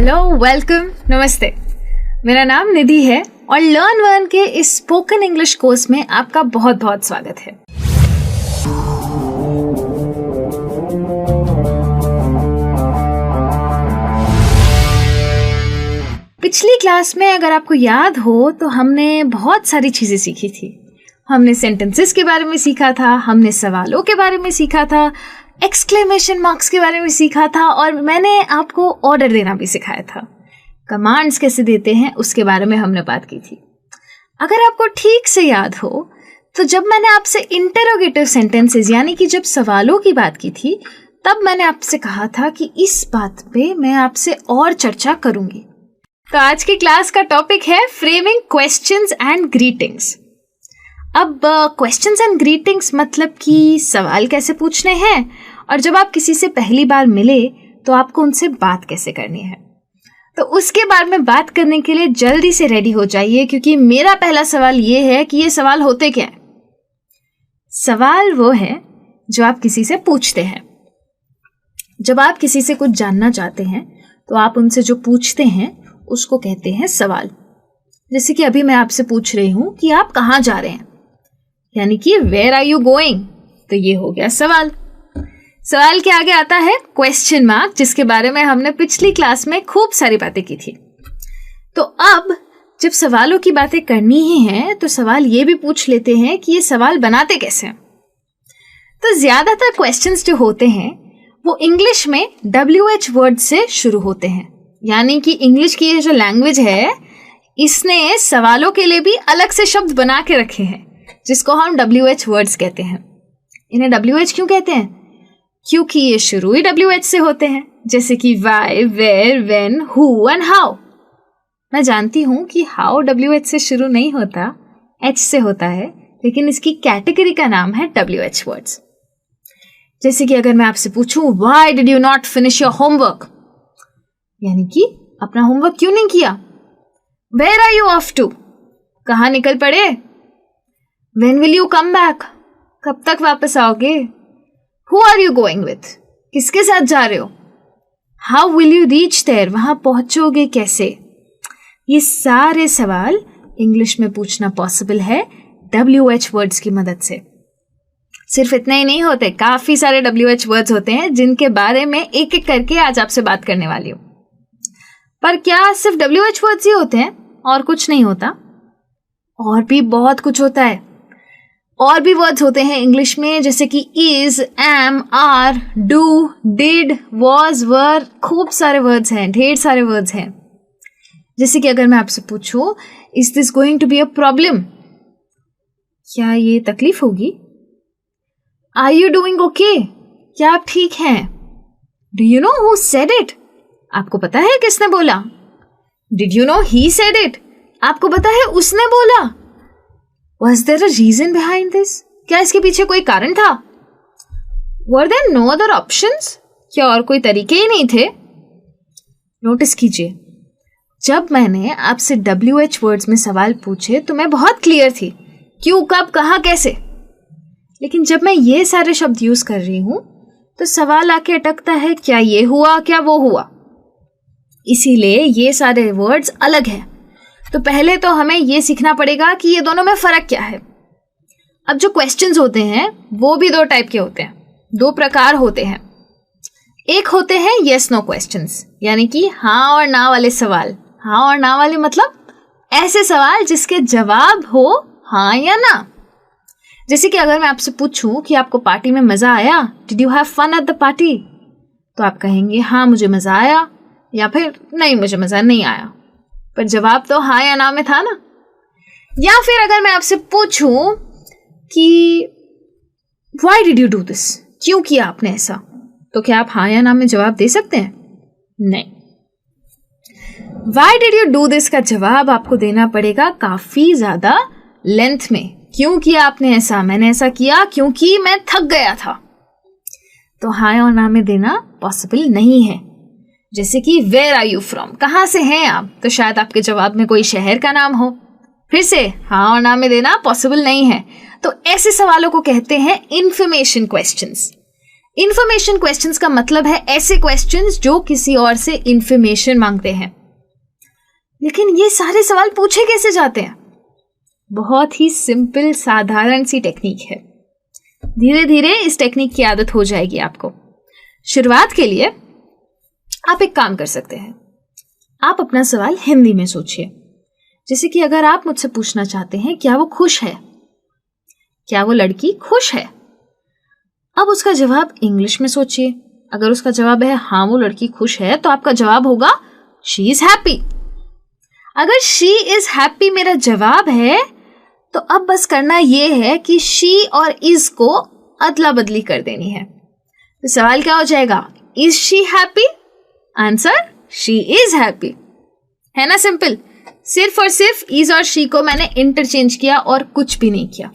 Hello, welcome, नमस्ते। मेरा नाम निधि है और लर्न वर्न के इस स्पोकन इंग्लिश कोर्स में आपका बहुत बहुत स्वागत है। पिछली क्लास में अगर आपको याद हो तो हमने बहुत सारी चीजें सीखी थी। हमने सेंटेंसेस के बारे में सीखा था, हमने सवालों के बारे में सीखा था, एक्सक्लेमेशन मार्क्स के बारे में सीखा था और मैंने आपको ऑर्डर देना भी सिखाया था। कमांड्स कैसे देते हैं उसके बारे में हमने बात की थी। अगर आपको ठीक से याद हो तो जब मैंने आपसे इंटरोगेटिव सेंटेंसेस यानी कि जब सवालों की बात की थी तब मैंने आपसे कहा था कि इस बात पे मैं आपसे और चर्चा करूंगी। तो आज की क्लास का टॉपिक है फ्रेमिंग क्वेश्चंस एंड ग्रीटिंग्स। अब क्वेश्चंस एंड ग्रीटिंग्स मतलब कि सवाल कैसे पूछने हैं और जब आप किसी से पहली बार मिले तो आपको उनसे बात कैसे करनी है। तो उसके बारे में बात करने के लिए जल्दी से रेडी हो जाइए क्योंकि मेरा पहला सवाल ये है कि ये सवाल होते क्या है। सवाल वो है जो आप किसी से पूछते हैं। जब आप किसी से कुछ जानना चाहते हैं तो आप उनसे जो पूछते हैं उसको कहते हैं सवाल। जैसे कि अभी मैं आपसे पूछ रही हूं कि आप कहाँ जा रहे हैं, यानी कि वेयर आर यू गोइंग, तो ये हो गया सवाल। सवाल के आगे आता है क्वेश्चन मार्क, जिसके बारे में हमने पिछली क्लास में खूब सारी बातें की थी। तो अब जब सवालों की बातें करनी ही है तो सवाल ये भी पूछ लेते हैं कि ये सवाल बनाते कैसे हैं। तो ज्यादातर क्वेश्चंस जो होते हैं वो इंग्लिश में WH वर्ड से शुरू होते हैं, यानी कि इंग्लिश की ये जो लैंग्वेज है इसने सवालों के लिए भी अलग से शब्द बना के रखे हैं जिसको हम WH वर्ड्स कहते हैं। इन्हें WH क्यों कहते हैं? क्योंकि ये शुरू ही WH से होते हैं, जैसे कि why, where, when, who and how। मैं जानती हूं कि how WH से शुरू नहीं होता, H से होता है, लेकिन इसकी कैटेगरी का नाम है WH वर्ड्स। जैसे कि अगर मैं आपसे पूछूं why did you not finish your homework, यानी कि अपना होमवर्क क्यों नहीं किया। Where are you off to, कहाँ निकल पड़े। When will you come back, कब तक वापस आओगे। Who are you going with, किसके साथ जा रहे हो। How will you reach there, वहां पहुंचोगे कैसे। ये सारे सवाल इंग्लिश में पूछना पॉसिबल है WH वर्ड्स की मदद से। सिर्फ इतना ही नहीं होते, काफी सारे WH वर्ड्स होते हैं जिनके बारे में एक एक करके आज आपसे बात करने वाली हूं। पर क्या सिर्फ WH वर्ड्स ही होते हैं और कुछ नहीं होता? और भी बहुत कुछ होता है। और भी वर्ड्स होते हैं इंग्लिश में, जैसे कि is, am, are, do, did, was, were, खूब सारे वर्ड्स हैं, ढेर सारे वर्ड्स हैं। जैसे कि अगर मैं आपसे पूछूं is this going to be a problem, क्या ये तकलीफ होगी। आर यू डूइंग ओके, क्या आप ठीक हैं। Do you know who said it, आपको पता है किसने बोला। Did you know he said it, आपको पता है उसने बोला। Was there a reason behind this, क्या इसके पीछे कोई कारण था। Were there no other options, क्या और कोई तरीके ही नहीं थे। नोटिस कीजिए, जब मैंने आपसे WH वर्ड्स में सवाल पूछे तो मैं बहुत क्लियर थी, क्यों, कब, कहाँ, कैसे। लेकिन जब मैं ये सारे शब्द यूज कर रही हूं तो सवाल आके अटकता है, क्या ये हुआ, क्या वो हुआ। इसीलिए ये सारे वर्ड्स अलग हैं। तो पहले तो हमें ये सीखना पड़ेगा कि ये दोनों में फर्क क्या है। अब जो क्वेश्चंस होते हैं वो भी दो टाइप के होते हैं, दो प्रकार होते हैं। एक होते हैं यस नो क्वेश्चंस, यानी कि हाँ और ना वाले सवाल। हाँ और ना वाले मतलब ऐसे सवाल जिसके जवाब हो हाँ या ना। जैसे कि अगर मैं आपसे पूछूं कि आपको पार्टी में मजा आया, did you have fun at the party, तो आप कहेंगे हाँ मुझे मजा आया, या फिर नहीं मुझे मजा नहीं आया। पर जवाब तो हाँ या ना में था ना। या फिर अगर मैं आपसे पूछूं कि why did you do this, क्यों किया आपने ऐसा, तो क्या आप हाँ या ना में जवाब दे सकते हैं। नहीं। why did you do this का जवाब आपको देना पड़ेगा काफी ज्यादा लेंथ में। क्यों किया आपने ऐसा, मैंने ऐसा किया क्योंकि मैं थक गया था। तो हाँ और ना में देना पॉसिबल नहीं है। जैसे कि वेयर आर यू फ्रॉम, कहाँ से हैं आप, तो शायद आपके जवाब में कोई शहर का नाम हो। फिर से हाँ और ना में देना पॉसिबल नहीं है। तो ऐसे सवालों को कहते हैं इंफॉर्मेशन क्वेश्चंस। इंफॉर्मेशन क्वेश्चंस का मतलब है ऐसे क्वेश्चंस जो किसी और से इंफॉर्मेशन मांगते हैं। लेकिन ये सारे सवाल पूछे कैसे जाते हैं? बहुत ही सिंपल साधारण सी टेक्निक है। धीरे धीरे इस टेक्निक की आदत हो जाएगी आपको। शुरुआत के लिए आप एक काम कर सकते हैं, आप अपना सवाल हिंदी में सोचिए। जैसे कि अगर आप मुझसे पूछना चाहते हैं क्या वो खुश है, क्या वो लड़की खुश है, अब उसका जवाब इंग्लिश में सोचिए। अगर उसका जवाब है हाँ वो लड़की खुश है, तो आपका जवाब होगा शी इज हैप्पी। अगर शी इज हैप्पी मेरा जवाब है, तो अब बस करना यह है कि शी और इज को अदला बदली कर देनी है। तो सवाल क्या हो जाएगा? Is she happy? Answer she is happy. है ना सिंपल। सिर्फ और सिर्फ इज और शी को मैंने इंटरचेंज किया और कुछ भी नहीं किया।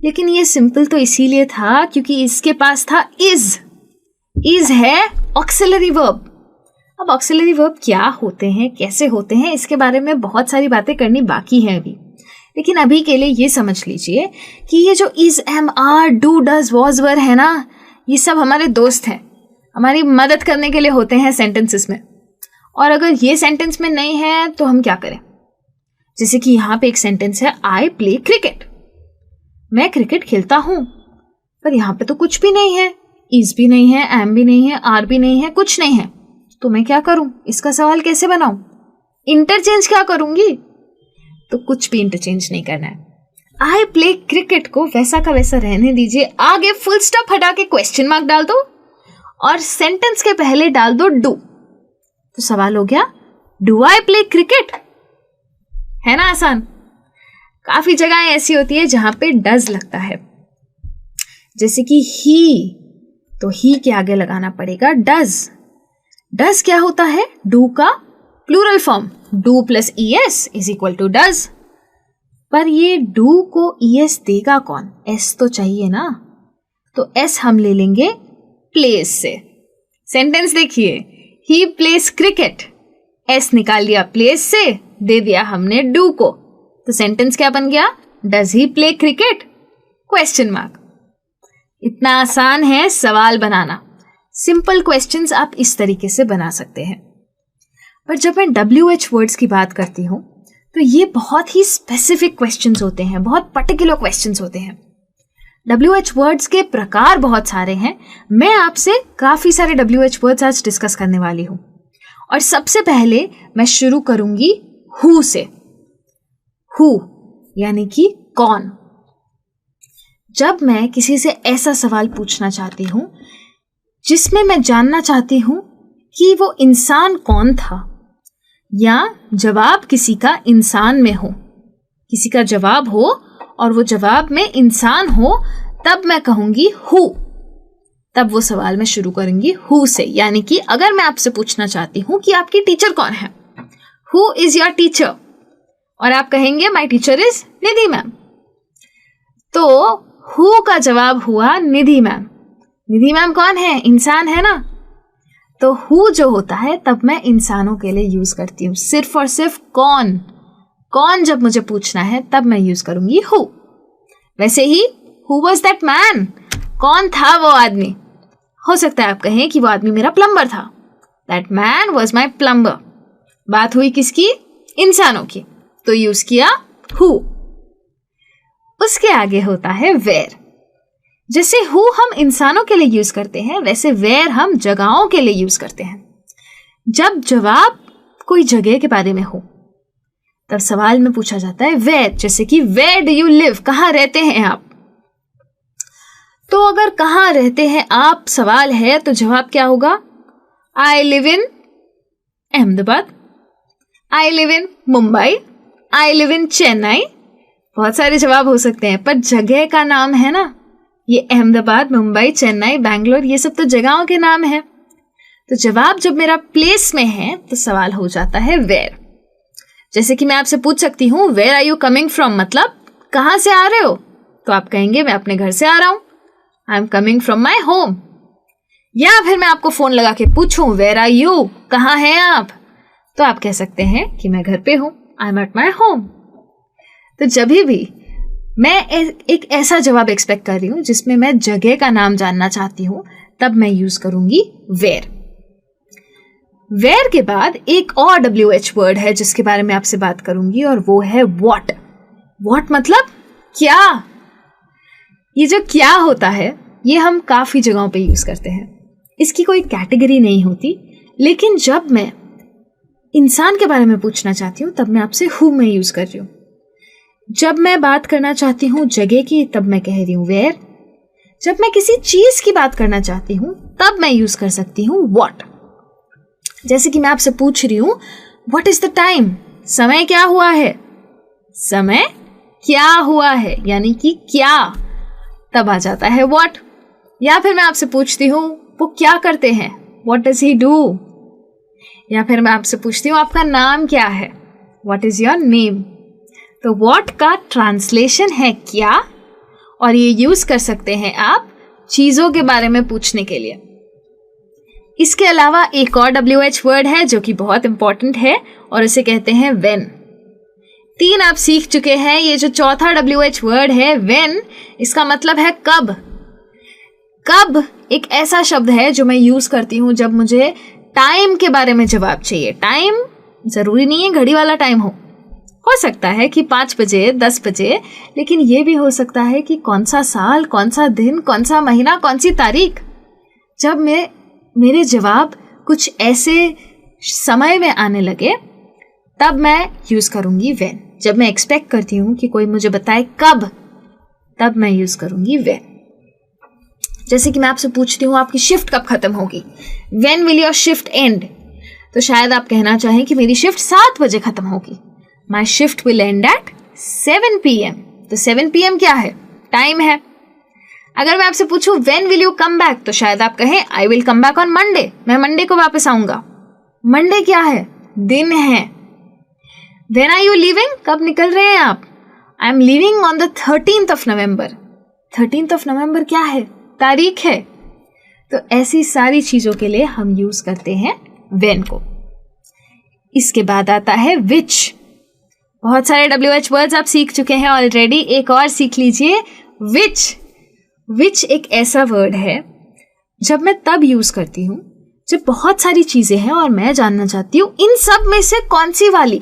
लेकिन ये सिंपल तो इसीलिए था क्योंकि इसके पास था इज। इज है ऑक्सिलरी वर्ब। अब ऑक्सिलरी वर्ब क्या होते हैं, कैसे होते हैं, इसके बारे में बहुत सारी बातें करनी बाकी है अभी। लेकिन अभी के लिए ये समझ लीजिए कि ये जो is, am, are, do, does, was, were है ना, ये सब हमारे दोस्त हैं, हमारी मदद करने के लिए होते हैं सेंटेंसेस में। और अगर ये सेंटेंस में नहीं है तो हम क्या करें? जैसे कि यहाँ पे एक सेंटेंस है, आई प्ले क्रिकेट। मैं क्रिकेट खेलता हूं, पर यहाँ पे तो कुछ भी नहीं है, इज भी नहीं है, एम भी नहीं है, आर भी नहीं है, कुछ नहीं है। तो मैं क्या करूं? इसका सवाल कैसे बनाऊं? इंटरचेंज क्या करूंगी? तो कुछ भी इंटरचेंज नहीं करना है। आई प्ले क्रिकेट को वैसा का वैसा रहने दीजिए। आगे फुल स्टॉप हटा के क्वेश्चन मार्क डाल दो और सेंटेंस के पहले डाल दो डू। तो सवाल हो गया, डू आई प्ले क्रिकेट? है ना आसान। काफी जगह ऐसी होती है जहां पे डज लगता है, जैसे कि ही, तो ही के आगे लगाना पड़ेगा डज। डज क्या होता है? डू का plural form. Do plus ES is equal to does. पर ये डू को ईएस देगा कौन? एस तो चाहिए ना। तो एस हम ले लेंगे प्लेस से। सेंटेंस देखिए, ही प्लेस क्रिकेट, एस निकाल लिया प्लेस से, दे दिया हमने डू को। तो सेंटेंस क्या बन गया? Does he play cricket? Question mark. इतना आसान है सवाल बनाना। सिंपल क्वेश्चंस आप इस तरीके से बना सकते हैं। पर जब मैं WH वर्ड्स की बात करती हूं तो ये बहुत ही स्पेसिफिक क्वेश्चंस होते हैं, बहुत पर्टिकुलर क्वेश्चंस होते हैं। WH वर्ड्स के प्रकार बहुत सारे हैं। मैं आपसे काफी सारे WH वर्ड्स आज डिस्कस करने वाली हूं। और सबसे पहले मैं शुरू करूंगी हु से। हु यानी कि कौन। जब मैं किसी से ऐसा सवाल पूछना चाहती हूं जिसमें मैं जानना चाहती हूं कि वो इंसान कौन था, या जवाब किसी का इंसान में हो, किसी का जवाब हो और वो जवाब में इंसान हो, तब मैं कहूंगी हु। तब वो सवाल मैं शुरू करूंगी हु से। यानी कि अगर मैं आपसे पूछना चाहती हूं कि आपकी टीचर कौन है, हु इज योर टीचर, और आप कहेंगे my teacher is Nidhi ma'am, तो हु का जवाब हुआ निधि मैम। निधि मैम कौन है? इंसान है ना। तो हु जो होता है तब मैं इंसानों के लिए यूज करती हूँ। सिर्फ और सिर्फ कौन, कौन जब मुझे पूछना है तब मैं यूज करूंगी हु। वैसे he who was that man, कौन था वो आदमी। हो सकता है आप कहें कि वो आदमी मेरा प्लम्बर था। That man was my plumber. बात हुई किसकी? इंसानों की, तो यूज किया हु। उसके आगे होता है वेयर। जैसे हु हम इंसानों के लिए यूज करते हैं, वैसे वेयर हम जगहों के लिए यूज करते हैं। जब जवाब कोई जगह के बारे में हो तब सवाल में पूछा जाता है वेयर। जैसे कि वेयर डू यू लिव, कहाँ रहते हैं आप। तो अगर कहाँ रहते हैं आप सवाल है तो जवाब क्या होगा? I live in Ahmedabad, I live in Mumbai, I live in Chennai. बहुत सारे जवाब हो सकते हैं, पर जगह का नाम है ना, ये अहमदाबाद, मुंबई, चेन्नई, बैंगलोर, ये सब तो जगहों के नाम है। तो जवाब जब मेरा प्लेस में है तो सवाल हो जाता है वेयर। जैसे कि मैं आपसे पूछ सकती हूँ where are you coming from, मतलब कहाँ से आ रहे हो, तो आप कहेंगे मैं अपने घर से आ रहा हूँ, I am coming from my home. या फिर मैं आपको फोन लगा के पूछूं वेयर आर यू, कहाँ हैं आप, तो आप कह सकते हैं कि मैं घर पे हूँ, I am at my home. तो जब भी मैं एक ऐसा जवाब एक्सपेक्ट कर रही हूँ जिसमें मैं जगह का नाम जानना चाहती हूँ, तब मैं यूज करूंगी वेयर। वेयर के बाद एक और WH वर्ड है जिसके बारे में आपसे बात करूंगी और वो है व्हाट। व्हाट मतलब क्या। ये जो क्या होता है ये हम काफी जगहों पे यूज करते हैं। इसकी कोई कैटेगरी नहीं होती, लेकिन जब मैं इंसान के बारे में पूछना चाहती हूँ तब मैं आपसे हु में यूज कर रही हूँ। जब मैं बात करना चाहती हूँ जगह की तब मैं कह रही हूँ वेयर। जब मैं किसी चीज की बात करना चाहती हूँ तब मैं यूज कर सकती हूँ व्हाट। जैसे कि मैं आपसे पूछ रही हूँ व्हाट इज द टाइम, समय क्या हुआ है। समय क्या हुआ है यानी कि क्या, तब आ जाता है व्हाट। या फिर मैं आपसे पूछती हूँ वो क्या करते हैं, व्हाट डज ही डू। या फिर मैं आपसे पूछती हूँ आपका नाम क्या है, व्हाट इज योर नेम। तो व्हाट का ट्रांसलेशन है क्या, और ये यूज कर सकते हैं आप चीजों के बारे में पूछने के लिए। इसके अलावा एक और WH वर्ड है जो कि बहुत इंपॉर्टेंट है और इसे कहते हैं व्हेन। 3 आप सीख चुके हैं, ये जो चौथा WH वर्ड है व्हेन, इसका मतलब है कब। कब एक ऐसा शब्द है जो मैं यूज करती हूँ जब मुझे टाइम के बारे में जवाब चाहिए। टाइम जरूरी नहीं है घड़ी वाला टाइम हो सकता है कि 5 बजे 10 बजे, लेकिन ये भी हो सकता है कि कौन सा साल, कौन सा दिन, कौन सा महीना, कौन सी तारीख। जब मेरे जवाब कुछ ऐसे समय में आने लगे तब मैं यूज करूंगी व्हेन। जब मैं एक्सपेक्ट करती हूँ कि कोई मुझे बताए कब, तब मैं यूज करूंगी व्हेन। जैसे कि मैं आपसे पूछती हूँ आपकी शिफ्ट कब खत्म होगी, when will your shift and. तो शायद आप कहना चाहें कि मेरी शिफ्ट 7 बजे खत्म होगी, my shift will end at 7 PM। तो 7 PM क्या है, टाइम है। अगर मैं आपसे पूछूं when will you come back, तो शायद आप कहें I will come back on Monday, मैं मंडे को वापस आऊंगा। मंडे क्या है, दिन है। व्हेन आर यू लिविंग, कब निकल रहे हैं आप, I am living on the 13th of November। 13th of November क्या है, तारीख है। तो ऐसी सारी चीजों के लिए हम यूज करते हैं व्हेन को। इसके बाद आता है विच। बहुत सारे WH वर्ड्स आप सीख चुके हैं ऑलरेडी, एक और सीख लीजिए विच। विच एक ऐसा वर्ड है जब मैं तब यूज करती हूँ जब बहुत सारी चीजें हैं और मैं जानना चाहती हूँ इन सब में से कौन सी वाली।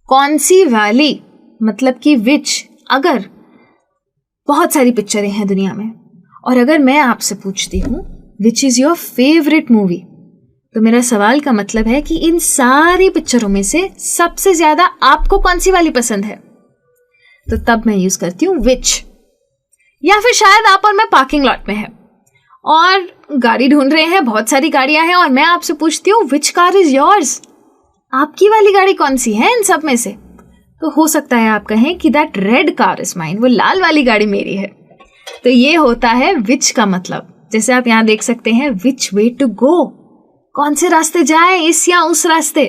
कौन सी वाली मतलब कि विच। अगर बहुत सारी पिक्चरें हैं दुनिया में और अगर मैं आपसे पूछती हूँ which is your favourite movie, तो मेरा सवाल का मतलब है कि इन सारी पिक्चरों में से सबसे ज्यादा आपको कौन सी वाली पसंद है। तो तब मैं यूज करती हूँ विच। या फिर शायद आप और मैं पार्किंग लॉट में हैं और गाड़ी ढूंढ रहे हैं, बहुत सारी गाड़ियां हैं और मैं आपसे पूछती हूँ विच कार इज योर्स, आपकी वाली गाड़ी कौन सी है इन सब में से। तो हो सकता है आप कहें कि that red car is mine, वो लाल वाली गाड़ी मेरी है। तो ये होता है विच का मतलब। जैसे आप यहाँ देख सकते हैं विच वे टू गो, कौन से रास्ते जाएं, इस या उस रास्ते।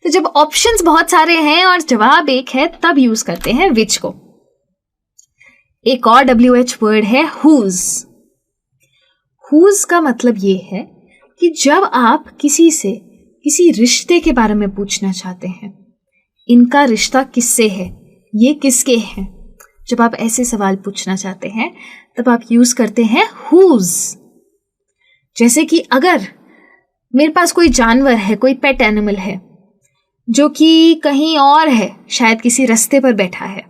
तो जब ऑप्शंस बहुत सारे हैं और जवाब एक है तब यूज करते हैं विच को। एक और WH वर्ड है हुज। हुज का मतलब ये है कि जब आप किसी से किसी रिश्ते के बारे में पूछना चाहते हैं, इनका रिश्ता किससे है, ये किसके हैं, जब आप ऐसे सवाल पूछना चाहते हैं तब आप यूज करते हैं हुज। जैसे कि अगर मेरे पास कोई जानवर है, कोई पेट एनिमल है जो कि कहीं और है, शायद किसी रास्ते पर बैठा है,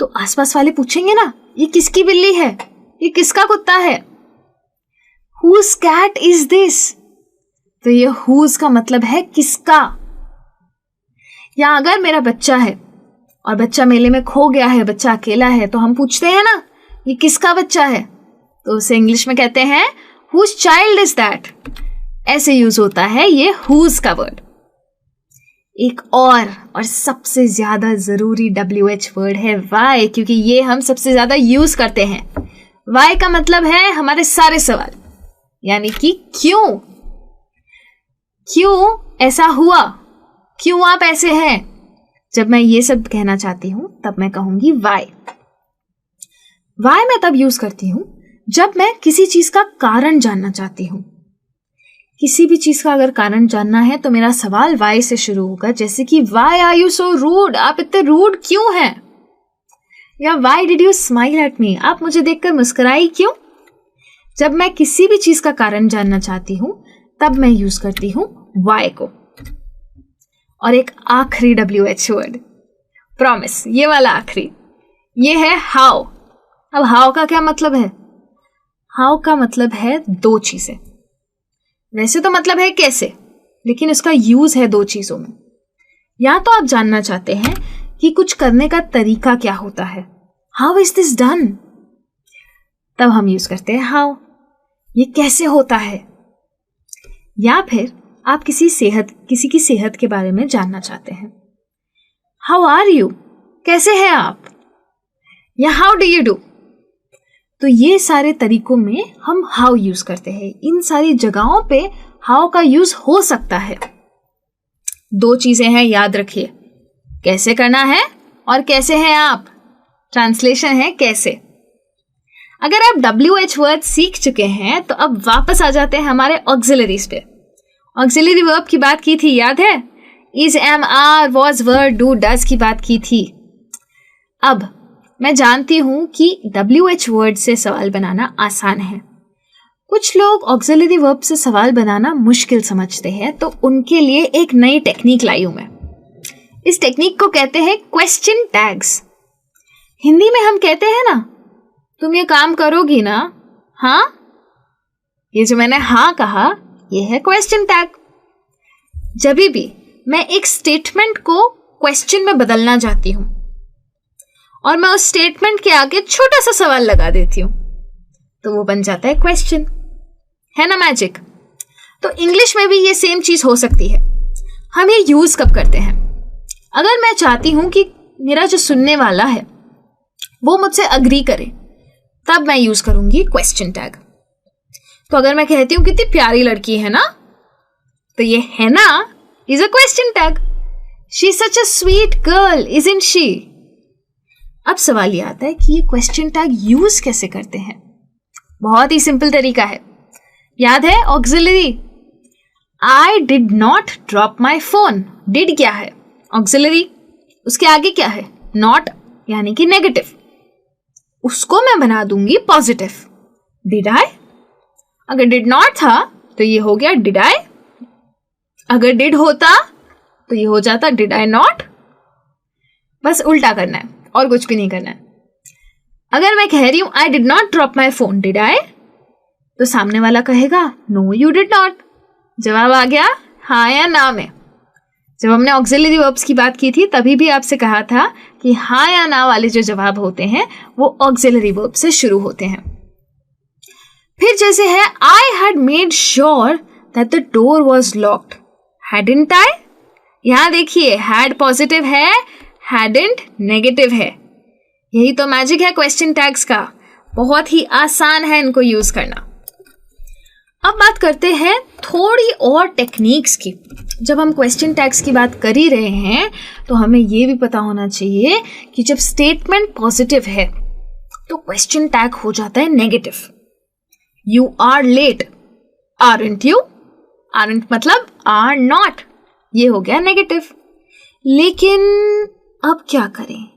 तो आसपास वाले पूछेंगे ना ये किसकी बिल्ली है, ये किसका कुत्ता है, हुज कैट इज दिस। तो ये हुज का मतलब है किसका। या अगर मेरा बच्चा है और बच्चा मेले में खो गया है, बच्चा अकेला है, तो हम पूछते हैं ना ये किसका बच्चा है, तो उसे इंग्लिश में कहते हैं हुज चाइल्ड इज दैट। ऐसे यूज होता है ये हुज का वर्ड। एक और सबसे ज्यादा जरूरी WH वर्ड है वाई, क्योंकि ये हम सबसे ज्यादा यूज करते हैं। वाई का मतलब है हमारे सारे सवाल, यानी कि क्यों। क्यों ऐसा हुआ, क्यों आप ऐसे हैं। जब मैं ये सब कहना चाहती हूं तब मैं कहूंगी वाई। वाई मैं तब यूज करती हूं जब मैं किसी चीज का कारण जानना चाहती हूं। किसी भी चीज का अगर कारण जानना है तो मेरा सवाल वाई से शुरू होगा, जैसे कि why are you so rude, आप इतने रूड क्यों हैं। या why did you smile at me, आप मुझे देखकर मुस्कुराई क्यों। जब मैं किसी भी चीज का कारण जानना चाहती हूं तब मैं यूज करती हूं why को। और एक आखिरी WH वर्ड, प्रॉमिस, ये वाला आखिरी, ये है हाउ। अब हाउ का क्या मतलब है? हाउ का मतलब है दो चीजें। वैसे तो मतलब है कैसे, लेकिन इसका यूज है दो चीजों में। या तो आप जानना चाहते हैं कि कुछ करने का तरीका क्या होता है, हाउ इज दिस डन, तब हम यूज करते हैं हाउ, ये कैसे होता है। या फिर आप किसी की सेहत के बारे में जानना चाहते हैं, हाउ आर यू, कैसे हैं आप, या हाउ डू यू डू। तो ये सारे तरीकों में हम हाउ यूज करते हैं। इन सारी जगहों पे हाउ का यूज हो सकता है। दो चीजें हैं, याद रखिए, कैसे करना है और कैसे हैं आप। ट्रांसलेशन है कैसे। अगर आप WH वर्ड सीख चुके हैं तो अब वापस आ जाते हैं हमारे ऑक्सिलरीज पे। ऑक्सिलरी वर्ब की बात की थी, याद है? Is, am, are, was, were, do, does की बात की थी। अब मैं जानती हूं कि WH वर्ड से सवाल बनाना आसान है। कुछ लोग ऑक्सिलरी वर्ब से सवाल बनाना मुश्किल समझते हैं, तो उनके लिए एक नई टेक्निक लाई हूं मैं। इस टेक्निक को कहते हैं क्वेश्चन टैग्स। हिंदी में हम कहते हैं ना, तुम ये काम करोगी ना, हाँ, ये जो मैंने हाँ कहा, ये है क्वेश्चन टैग। जब भी मैं एक स्टेटमेंट को क्वेश्चन में बदलना चाहती हूं और मैं उस स्टेटमेंट के आगे छोटा सा सवाल लगा देती हूं, तो वो बन जाता है क्वेश्चन। है ना मैजिक? तो इंग्लिश में भी ये सेम चीज हो सकती है। हम ये यूज कब करते हैं? अगर मैं चाहती हूं कि मेरा जो सुनने वाला है वो मुझसे अग्री करे, तब मैं यूज करूंगी क्वेश्चन टैग। तो अगर मैं कहती हूं कितनी प्यारी लड़की है ना, तो ये है ना is a question tag. She is such a sweet girl, isn't she. अब सवाल ये आता है कि ये क्वेश्चन टैग यूज कैसे करते हैं। बहुत ही सिंपल तरीका है, याद है auxiliary. I did not drop my phone. Did क्या है? ऑक्सिलरी। उसके आगे क्या है? नॉट, यानी कि नेगेटिव। उसको मैं बना दूंगी पॉजिटिव, डिड आई। अगर डिड नॉट था तो ये हो गया डिड आई। अगर डिड होता तो ये हो जाता डिड आई नॉट। बस उल्टा करना है और कुछ भी नहीं करना है। अगर मैं कह रही हूं I did not drop my phone, did I, तो सामने वाला कहेगा नो यू डिड नॉट। जवाब आ गया हाँ या ना में। जब हमने ऑक्सिलरी वर्ब्स की बात की थी तभी भी आपसे कहा था कि हाँ या ना वाले जो जवाब होते हैं वो ऑक्सिलरी वर्ब से शुरू होते हैं। फिर जैसे है I had made sure that the door was locked, hadn't I. यहां देखिए हैड पॉजिटिव है, हैडंट नेगेटिव है। यही तो मैजिक है क्वेश्चन टैग्स का। बहुत ही आसान है इनको यूज करना। अब बात करते हैं थोड़ी और टेक्निक्स की। जब हम क्वेश्चन टैग्स की बात कर ही रहे हैं तो हमें यह भी पता होना चाहिए कि जब स्टेटमेंट पॉजिटिव है तो क्वेश्चन टैग हो जाता है negative. You are late, aren't you. Aren't मतलब आर नॉट, ये हो गया नेगेटिव। लेकिन अब क्या करें?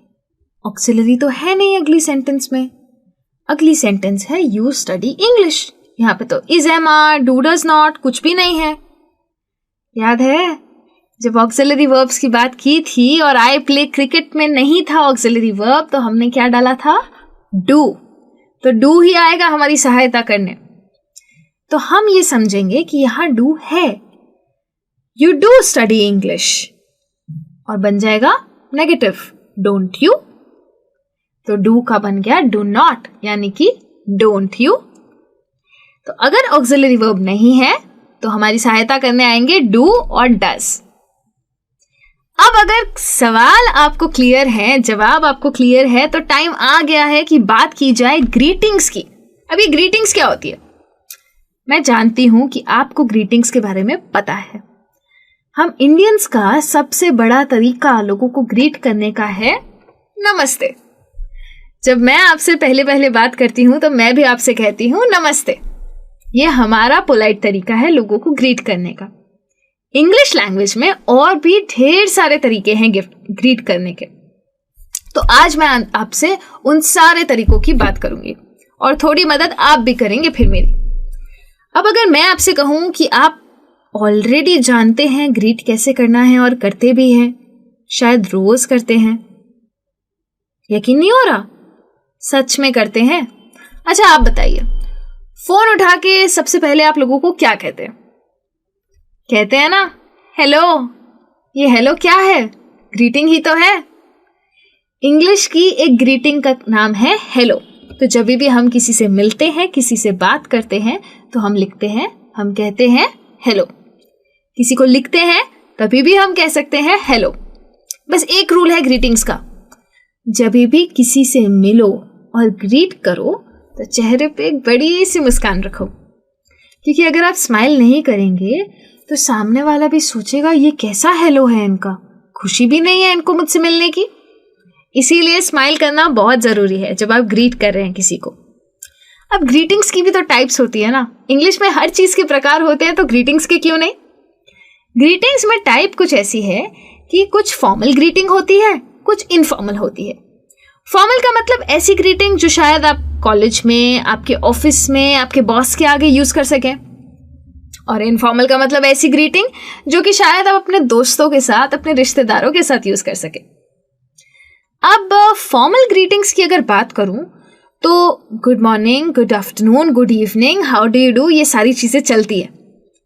ऑक्सिलरी तो है नहीं अगली सेंटेंस में। अगली सेंटेंस है यू स्टडी इंग्लिश। यहां पे तो is, am, are, do, does not कुछ भी नहीं है। याद है जब ऑक्सिलरी वर्ब्स की बात की थी और आई प्ले क्रिकेट में नहीं था ऑक्सिलरी वर्ब, तो हमने क्या डाला था? डू। तो डू ही आएगा हमारी सहायता करने। तो हम ये समझेंगे कि यहां डू है, यू डू स्टडी इंग्लिश, और बन जाएगा नेगेटिव, डोंट यू। तो डू का बन गया डू नॉट, यानी कि डोंट यू। तो अगर ऑक्सिलरी वर्ब नहीं है तो हमारी सहायता करने आएंगे डू और डज। अब अगर सवाल आपको क्लियर है, जवाब आपको क्लियर है, तो टाइम आ गया है कि बात की जाए ग्रीटिंग्स की। अब ये ग्रीटिंग्स क्या होती है? मैं जानती हूं कि आपको ग्रीटिंग्स के बारे में पता है। हम इंडियंस का सबसे बड़ा तरीका लोगों को ग्रीट करने का है नमस्ते। जब मैं आपसे पहले बात करती हूं तो मैं भी आपसे कहती हूं नमस्ते। ये हमारा पोलाइट तरीका है लोगों को ग्रीट करने का। इंग्लिश लैंग्वेज में और भी ढेर सारे तरीके हैं ग्रीट करने के। तो आज मैं आपसे उन सारे तरीकों की बात करूंगी और थोड़ी मदद आप भी करेंगे फिर मेरी। अब अगर मैं आपसे कहूं कि आप ऑलरेडी जानते हैं ग्रीट कैसे करना है और करते भी हैं, शायद रोज करते हैं, यकीन नहीं हो रहा? सच में करते हैं? अच्छा आप बताइए, फोन उठा के सबसे पहले आप लोगों को क्या कहते हैं? कहते हैं ना हेलो। ये हेलो क्या है? ग्रीटिंग ही तो है। इंग्लिश की एक ग्रीटिंग का नाम है हेलो। तो जब भी हम किसी से मिलते हैं, किसी से बात करते हैं, तो हम लिखते हैं, हम कहते हैं हेलो। किसी को लिखते हैं तभी भी हम कह सकते हैं हेलो। बस एक रूल है ग्रीटिंग्स का, जब भी किसी से मिलो और ग्रीट करो तो चेहरे पे एक बड़ी सी मुस्कान रखो, क्योंकि अगर आप स्माइल नहीं करेंगे तो सामने वाला भी सोचेगा ये कैसा हेलो है, इनका खुशी भी नहीं है इनको मुझसे मिलने की। इसीलिए स्माइल करना बहुत जरूरी है जब आप ग्रीट कर रहे हैं किसी को। अब ग्रीटिंग्स की भी तो टाइप्स होती है ना, इंग्लिश में हर चीज के प्रकार होते हैं, तो ग्रीटिंग्स के क्यों नहीं? ग्रीटिंग्स में टाइप कुछ ऐसी है कि कुछ फॉर्मल ग्रीटिंग होती है, कुछ इनफॉर्मल होती है। फॉर्मल का मतलब ऐसी ग्रीटिंग जो शायद आप कॉलेज में, आपके ऑफिस में, आपके बॉस के आगे यूज कर सकें, और इनफॉर्मल का मतलब ऐसी ग्रीटिंग जो कि शायद आप अपने दोस्तों के साथ, अपने रिश्तेदारों के साथ यूज कर सके। अब फॉर्मल ग्रीटिंग्स की अगर बात करूं तो good morning, good afternoon, good evening, how do you do, ये सारी चीजें चलती है।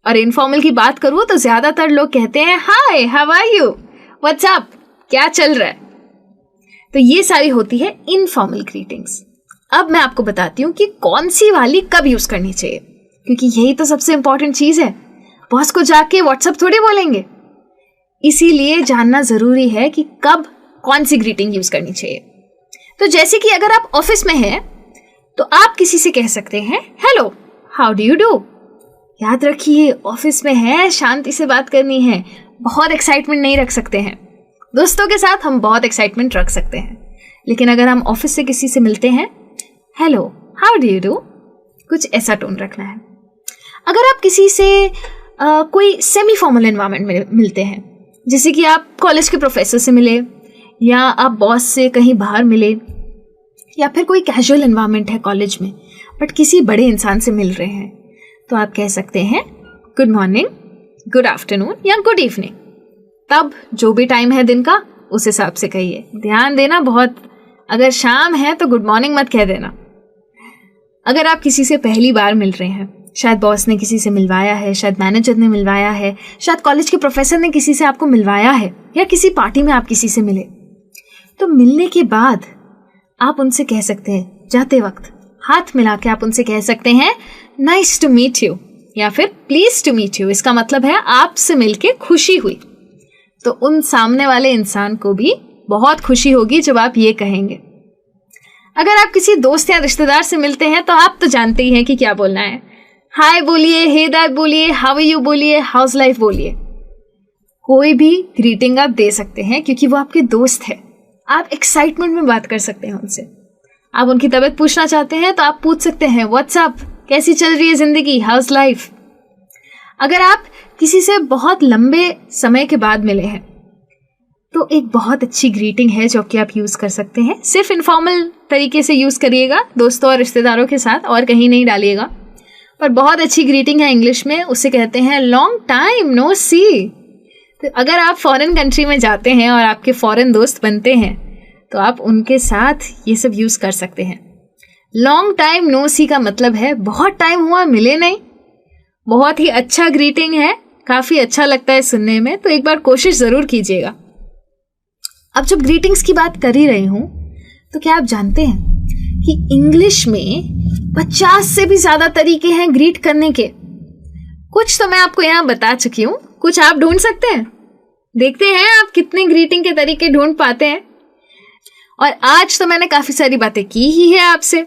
और इनफॉर्मल की बात करूं तो ज्यादातर लोग कहते हैं hi, how are you, what's up, क्या चल रहा है। तो ये सारी होती है इनफॉर्मल ग्रीटिंग्स। अब मैं आपको बताती हूँ कि कौन सी वाली कब यूज करनी चाहिए, क्योंकि यही तो सबसे इंपॉर्टेंट चीज है। बॉस को जाके व्हाट्सअप थोड़ी बोलेंगे, इसीलिए जानना जरूरी है कि कब कौन सी ग्रीटिंग यूज करनी चाहिए। तो जैसे कि अगर आप ऑफिस में हैं तो आप किसी से कह सकते हैं hello, how do you do. याद रखिए ऑफिस में है, शांति से बात करनी है, बहुत एक्साइटमेंट नहीं रख सकते हैं। दोस्तों के साथ हम बहुत एक्साइटमेंट रख सकते हैं, लेकिन अगर हम ऑफिस से किसी से मिलते हैं, hello, how do you do, कुछ ऐसा टोन रखना है। अगर आप किसी से कोई सेमी फॉर्मल एनवायरनमेंट में मिलते हैं, जैसे कि आप कॉलेज के प्रोफेसर से मिले, या आप बॉस से कहीं बाहर मिले, या फिर कोई कैजुअल एनवायरनमेंट है कॉलेज में बट किसी बड़े इंसान से मिल रहे हैं, तो आप कह सकते हैं गुड मॉर्निंग, गुड आफ्टरनून या गुड इवनिंग। तब जो भी टाइम है दिन का उस हिसाब से कहिए। ध्यान देना बहुत, अगर शाम है तो गुड मॉर्निंग मत कह देना। अगर आप किसी से पहली बार मिल रहे हैं, शायद बॉस ने किसी से मिलवाया है, शायद मैनेजर ने मिलवाया है, शायद कॉलेज के प्रोफेसर ने किसी से आपको मिलवाया है, या किसी पार्टी में आप किसी से मिले, तो मिलने के बाद आप उनसे कह सकते हैं, जाते वक्त हाथ मिला के आप उनसे कह सकते हैं नाइस टू मीट यू, या फिर प्लीज टू मीट यू। इसका मतलब है आपसे मिलके खुशी हुई। तो उन सामने वाले इंसान को भी बहुत खुशी होगी जब आप ये कहेंगे। अगर आप किसी दोस्त या रिश्तेदार से मिलते हैं तो आप तो जानते ही हैं कि क्या बोलना है। हाय बोलिए, हे दैट बोलिए, हाउ आर यू बोलिए, हाउस लाइफ बोलिए। कोई भी ग्रीटिंग आप दे सकते हैं क्योंकि वो आपके दोस्त है। आप एक्साइटमेंट में बात कर सकते हैं उनसे। आप उनकी तबीयत पूछना चाहते हैं तो आप पूछ सकते हैं व्हाट्स अप, कैसी चल रही है जिंदगी, हाउस लाइफ। अगर आप किसी से बहुत लंबे समय के बाद मिले हैं तो एक बहुत अच्छी ग्रीटिंग है जो कि आप यूज कर सकते हैं। सिर्फ इनफॉर्मल तरीके से यूज करिएगा दोस्तों और रिश्तेदारों के साथ, और कहीं नहीं डालिएगा। पर बहुत अच्छी ग्रीटिंग है इंग्लिश में, उसे कहते हैं लॉन्ग टाइम नो सी। तो अगर आप फॉरेन कंट्री में जाते हैं और आपके फॉरेन दोस्त बनते हैं तो आप उनके साथ ये सब यूज कर सकते हैं। लॉन्ग टाइम नो सी का मतलब है बहुत टाइम हुआ मिले नहीं। बहुत ही अच्छा ग्रीटिंग है, काफी अच्छा लगता है सुनने में, तो एक बार कोशिश जरूर कीजिएगा। अब जब ग्रीटिंग्स की बात कर ही रही हूं तो क्या आप जानते हैं कि इंग्लिश में 50 से भी ज्यादा तरीके हैं ग्रीट करने के। कुछ तो मैं आपको यहां बता चुकी हूं, कुछ आप ढूंढ सकते हैं। देखते हैं आप कितने ग्रीटिंग के तरीके ढूंढ पाते हैं। और आज तो मैंने काफी सारी बातें की ही है आपसे।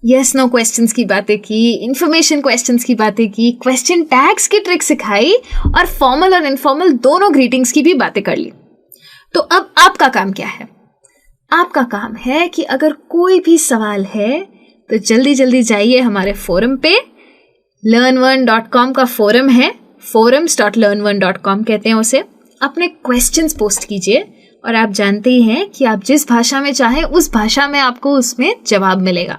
यस नो क्वेश्चंस की बातें की, इंफॉर्मेशन क्वेश्चंस की बातें की, क्वेश्चन टैग्स की ट्रिक सिखाई, और फॉर्मल और इनफॉर्मल दोनों ग्रीटिंग्स की भी बातें कर ली। तो अब आपका काम क्या है? आपका काम है कि अगर कोई भी सवाल है तो जल्दी जल्दी जाइए हमारे फोरम पे। learn1.com का फोरम है, forums.learn1.com कहते हैं उसे। अपने क्वेश्चंस पोस्ट कीजिए, और आप जानते ही हैं कि आप जिस भाषा में चाहें उस भाषा में आपको उसमें जवाब मिलेगा।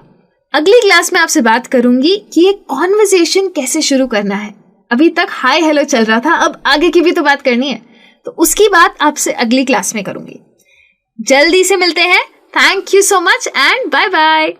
अगली क्लास में आपसे बात करूंगी कि एक कॉन्वर्सेशन कैसे शुरू करना है। अभी तक हाय हेलो चल रहा था, अब आगे की भी तो बात करनी है, तो उसकी बात आपसे अगली क्लास में करूंगी। जल्दी से मिलते हैं। Thank you so much and bye bye.